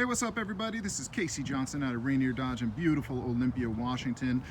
Hey, what's up everybody? This is Casey Johnson out of Rainier Dodge in beautiful Olympia, Washington.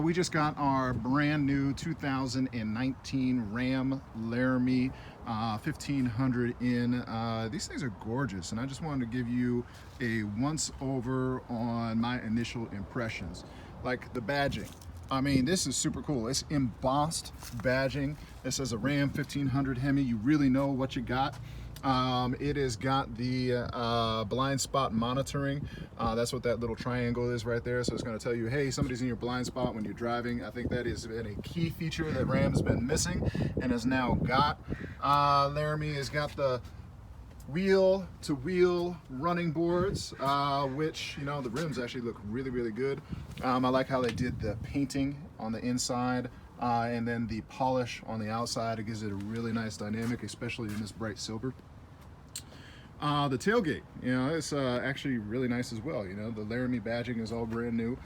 We just got our brand new 2019 Ram Laramie 1500 in. These things are gorgeous, and I just wanted to give you a once over on my initial impressions. Like the badging. I mean, this is super cool. It's embossed badging. This is a Ram 1500 Hemi. You really know what you got. It has got the blind spot monitoring. That's what that little triangle is right there. So it's going to tell you, hey, somebody's in your blind spot when you're driving. I think that has been a key feature that Ram's been missing and has now got. Laramie has got the wheel-to-wheel running boards, which, you know, the rims actually look really, really good. I like how they did the painting on the inside. And then the polish on the outside, it gives it a really nice dynamic, especially in this bright silver. The tailgate, you know, it's actually really nice as well. You know, the Laramie badging is all brand new,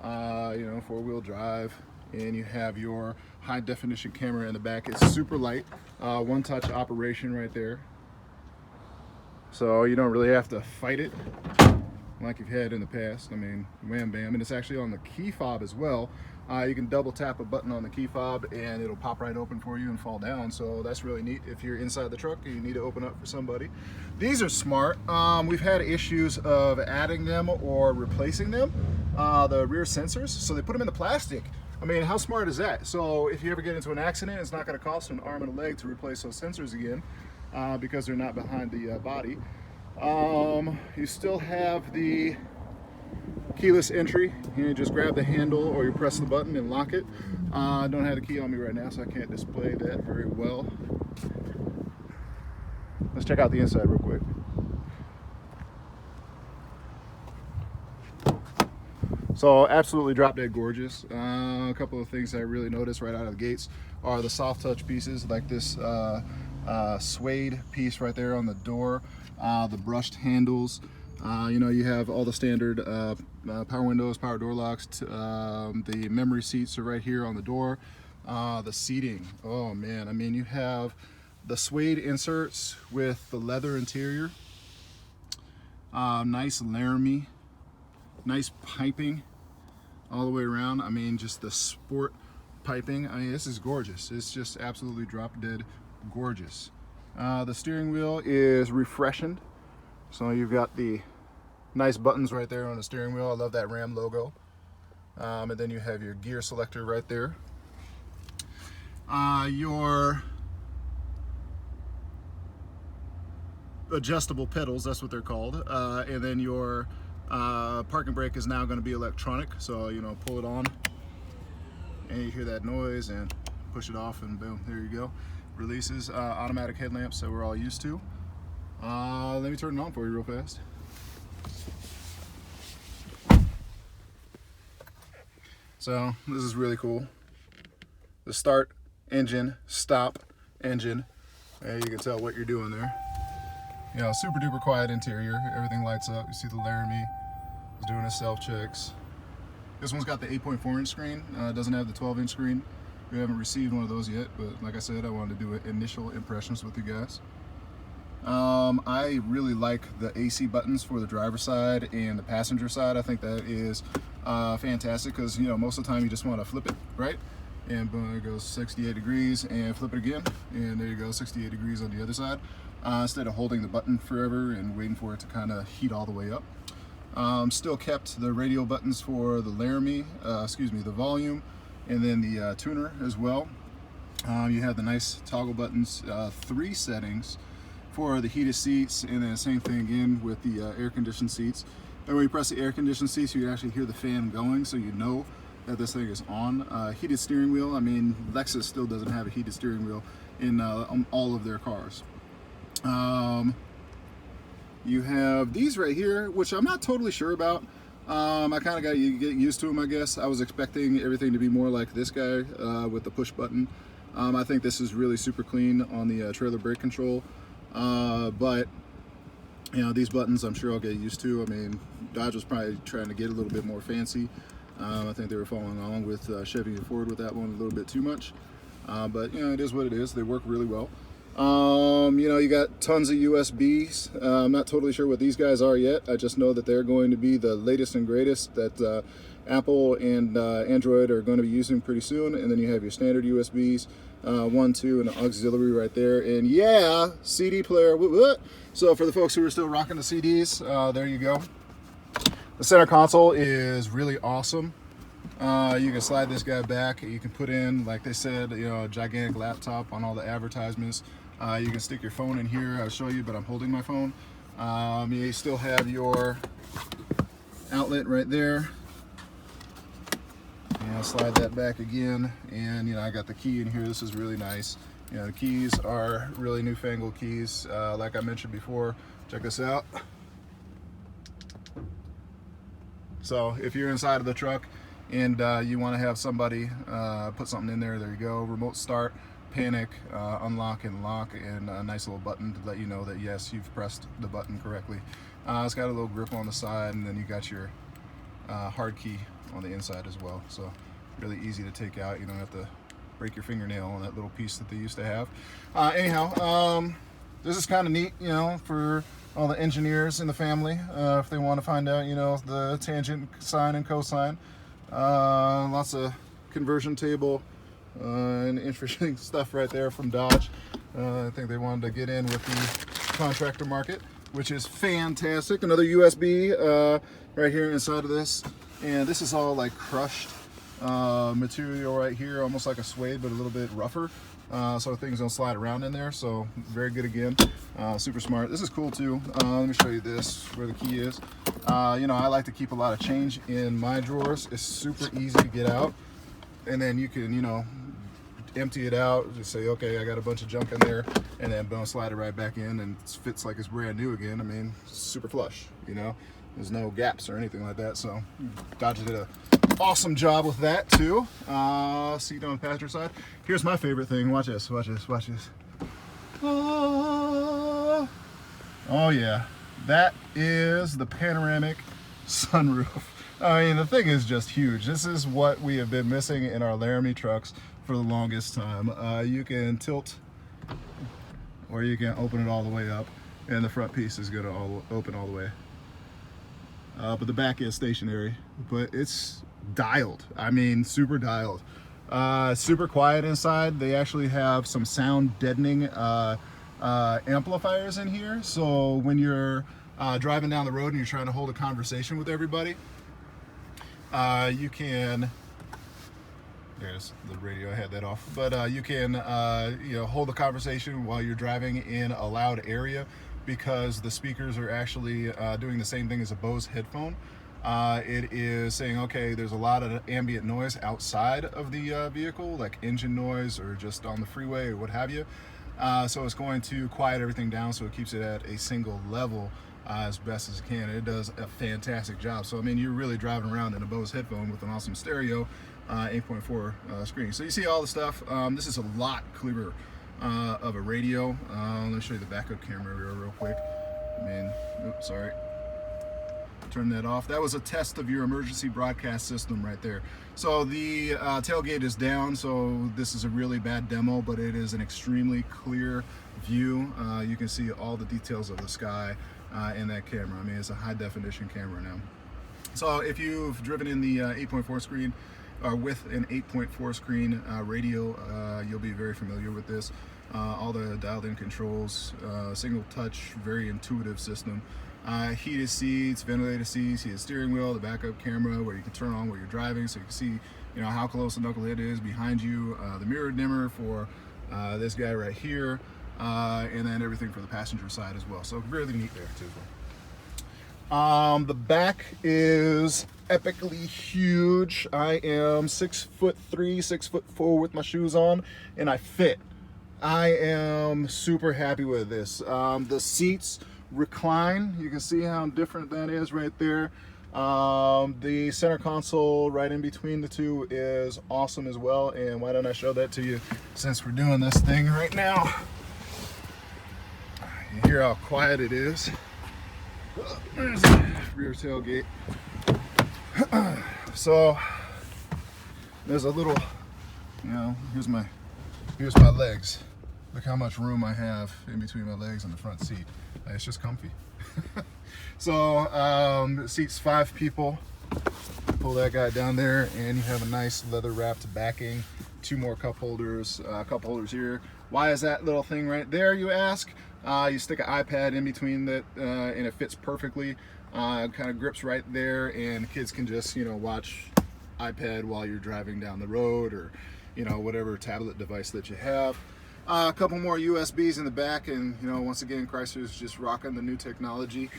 you know, four-wheel drive, and you have your high definition camera in the back. It's super light, one-touch operation right there. So you don't really have to fight it like you've had in the past. I mean, wham bam, and it's actually on the key fob as well. You can double tap a button on the key fob and it'll pop right open for you and fall down. So that's really neat if you're inside the truck and you need to open up for somebody. These are smart. We've had issues of adding them or replacing them, the rear sensors. So they put them in the plastic. I mean, how smart is that? So if you ever get into an accident, it's not going to cost an arm and a leg to replace those sensors again because they're not behind the body. You still have the keyless entry. You just grab the handle or you press the button and lock it. I don't have the key on me right now, so I can't display that very well. Let's check out the inside real quick. So absolutely drop dead gorgeous. A couple of things I really noticed right out of the gates are the soft touch pieces, like this suede piece right there on the door, the brushed handles. You know, you have all the standard power windows, power door locks. The memory seats are right here on the door. The seating, oh man, I mean, you have the suede inserts with the leather interior. Nice Laramie, nice piping all the way around. I mean, just the sport piping. I mean, this is gorgeous. It's just absolutely drop dead gorgeous. The steering wheel is refreshened. So you've got the nice buttons right there on the steering wheel. I love that Ram logo. And then you have your gear selector right there. Your adjustable pedals, that's what they're called. And then your parking brake is now going to be electronic. So, you know, pull it on and you hear that noise and push it off and boom, there you go. Releases. Automatic headlamps that we're all used to. Let me turn it on for you real fast. So this is really cool. The start engine, stop engine. You can tell what you're doing there. You know, super duper quiet interior. Everything lights up. You see the Laramie is doing its self checks. This one's got the 8.4-inch screen. It doesn't have the 12-inch screen. We haven't received one of those yet, but like I said, I wanted to do initial impressions with you guys. I really like the AC buttons for the driver's side and the passenger side. I think that is fantastic because, you know, most of the time you just want to flip it, right? And boom, it goes 68 degrees and flip it again. And there you go, 68 degrees on the other side. Instead of holding the button forever and waiting for it to kind of heat all the way up. Still kept the radio buttons for the Laramie, the volume, and then the tuner as well. You have the nice toggle buttons, 3 settings for the heated seats, and then the same thing again with the air-conditioned seats. And when you press the air-conditioned seats, you can actually hear the fan going, so you know that this thing is on. Heated steering wheel. I mean, Lexus still doesn't have a heated steering wheel in all of their cars. You have these right here, which I'm not totally sure about. I kind of got you get used to them, I guess. I was expecting everything to be more like this guy with the push button. I think this is really super clean on the trailer brake control. But you know, these buttons I'm sure I'll get used to. I mean, Dodge was probably trying to get a little bit more fancy. I think they were following along with Chevy and Ford with that one a little bit too much. But you know, it is what it is. They work really well. You know, you got tons of USBs. I'm not totally sure what these guys are yet. I just know that they're going to be the latest and greatest that Apple and Android are going to be using pretty soon. And then you have your standard USBs, 1, 2, and an auxiliary right there. And yeah, CD player. So for the folks who are still rocking the CDs, there you go. The center console is really awesome. You can slide this guy back. You can put in, like they said, you know, a gigantic laptop on all the advertisements. You can stick your phone in here. I'll show you, but I'm holding my phone. You still have your outlet right there. You know, slide that back again, and you know, I got the key in here. This is really nice. You know, the keys are really newfangled keys. Like I mentioned before, check this out. So if you're inside of the truck and you want to have somebody put something in there, there you go. Remote start, panic, unlock and lock, and a nice little button to let you know that yes, you've pressed the button correctly. It's got a little grip on the side, and then you got your hard key on the inside as well. So really easy to take out. You don't have to break your fingernail on that little piece that they used to have. Anyhow, this is kind of neat, you know, for all the engineers in the family, if they want to find out, you know, the tangent, sine, and cosine. Lots of conversion table and interesting stuff right there from Dodge. I think they wanted to get in with the contractor market, which is fantastic. Another USB right here inside of this, and this is all like crushed material right here, almost like a suede, but a little bit rougher, so things don't slide around in there. So very good again. Super smart. This is cool too. Let me show you this, where the key is. You know, I like to keep a lot of change in my drawers. It's super easy to get out, and then you can, you know, empty it out, just say, okay, I got a bunch of junk in there, and then boom, slide it right back in, and it fits like it's brand new again. I mean, super flush, you know, there's no gaps or anything like that. So Dodge did an awesome job with that too. Seat on the passenger side. Here's my favorite thing. Watch this, watch this, watch this. Oh yeah, that is the panoramic sunroof. I mean, the thing is just huge. This is what we have been missing in our Laramie trucks for the longest time. You can tilt, or you can open it all the way up, and the front piece is going to open all the way. But the back is stationary, but it's dialed. I mean, super dialed. Super quiet inside. They actually have some sound deadening amplifiers in here. So when you're driving down the road and you're trying to hold a conversation with everybody, you can, there's the radio, I had that off, but you can you know, hold a conversation while you're driving in a loud area, because the speakers are actually doing the same thing as a Bose headphone. It is saying, okay, there's a lot of ambient noise outside of the vehicle, like engine noise or just on the freeway or what have you. So it's going to quiet everything down, so it keeps it at a single level as best as it can. It does a fantastic job. So I mean, you're really driving around in a Bose headphone with an awesome stereo, 8.4 screen. So you see all the stuff. This is a lot clearer of a radio. Let me show you the backup camera real quick. I mean, oops, sorry. Turn that off. That was a test of your emergency broadcast system right there. So the tailgate is down, so this is a really bad demo, but it is an extremely clear view. You can see all the details of the sky in that camera. I mean, it's a high definition camera now. So if you've driven in the 8.4 screen, or with an 8.4 screen radio, you'll be very familiar with this. All the dialed in controls, single touch, very intuitive system. Heated seats, ventilated seats, heated steering wheel, the backup camera where you can turn on while you're driving, so you can see, you know, how close the knucklehead is behind you. The mirror dimmer for this guy right here, and then everything for the passenger side as well. So really neat there too. The back is epically huge. I am 6'3", 6'4" with my shoes on, and I fit. I am super happy with this. The seats recline. You can see how different that is right there. The center console right in between the two is awesome as well. And why don't I show that to you since we're doing this thing right now? You hear how quiet it is. There's the rear tailgate. So there's a little, you know, here's my legs. Look how much room I have in between my legs and the front seat. It's just comfy. So it seats 5 people. Pull that guy down there, and you have a nice leather wrapped backing. 2 more cup holders here. Why is that little thing right there, you ask? You stick an iPad in between that, and it fits perfectly. It kind of grips right there, and kids can just, you know, watch iPad while you're driving down the road, or, you know, whatever tablet device that you have. A couple more USBs in the back, and, you know, once again, Chrysler's just rocking the new technology.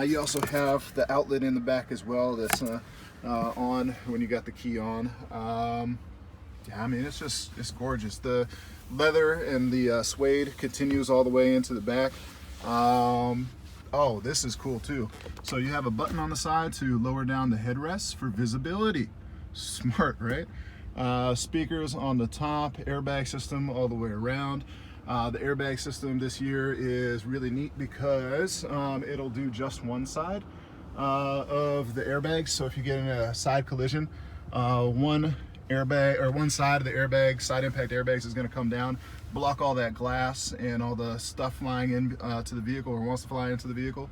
You also have the outlet in the back as well that's on when you got the key on. Yeah, I mean, it's gorgeous. The leather and the suede continues all the way into the back. Oh, this is cool too. So you have a button on the side to lower down the headrests for visibility. Smart, right? Speakers on the top, airbag system all the way around. The airbag system this year is really neat because it'll do just one side of the airbags. So if you get in a side collision, one airbag or one side of the airbag, side impact airbags, is going to come down, block all that glass and all the stuff flying in to the vehicle, or wants to fly into the vehicle,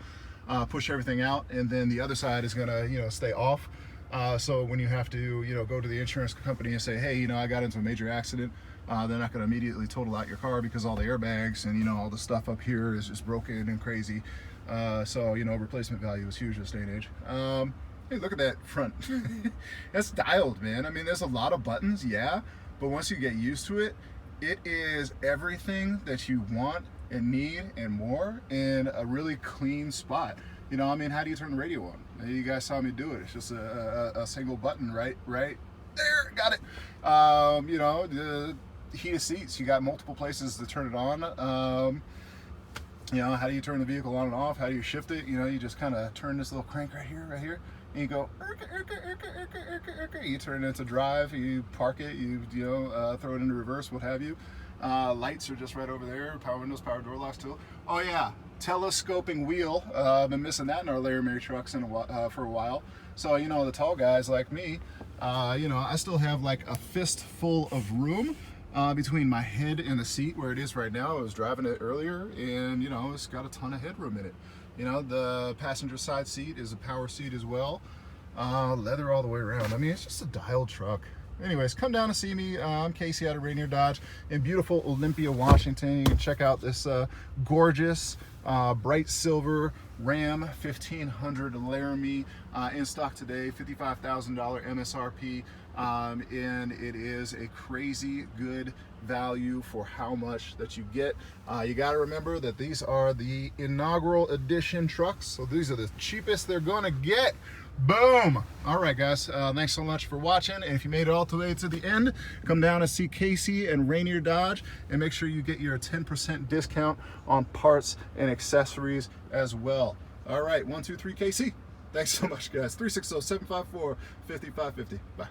push everything out, and then the other side is going to, you know, stay off. So when you have to, you know, go to the insurance company and say, hey, you know, I got into a major accident, they're not going to immediately total out your car because all the airbags and, you know, all the stuff up here is just broken and crazy. So, you know, replacement value is huge this day and age. Hey, look at that front. That's dialed, man. I mean, there's a lot of buttons, yeah, but once you get used to it, it is everything that you want and need and more in a really clean spot. You know, I mean, how do you turn the radio on? You guys saw me do it. It's just a single button right there. Got it. You know, the heated seats, you got multiple places to turn it on. You know, how do you turn the vehicle on and off? How do you shift it? You know, you just kind of turn this little crank right here, and you go, you turn it into drive, you park it, you know, throw it into reverse, what have you. Lights are just right over there, power windows, power door locks too. Oh yeah, telescoping wheel. Been missing that in our Larry Mary trucks for a while. So, you know, the tall guys like me, you know, I still have like a fistful of room between my head and the seat where it is right now. I was driving it earlier, and, you know, it's got a ton of headroom in it. You know, the passenger side seat is a power seat as well. Leather all the way around. I mean, it's just a dialed truck. Anyways, come down and see me. I'm Casey out of Rainier Dodge in beautiful Olympia, Washington. You can check out this gorgeous bright silver Ram 1500 Laramie in stock today, $55,000 MSRP, and it is a crazy good value for how much that you get. You got to remember that these are the inaugural edition trucks, so these are the cheapest they're gonna get. Boom! All right, guys, thanks so much for watching, and if you made it all the way to the end, come down and see Casey and Rainier Dodge, and make sure you get your 10% discount on parts and accessories as well. All right, 1, 2, 3, Casey. Thanks so much, guys. 360-754-5550. Bye.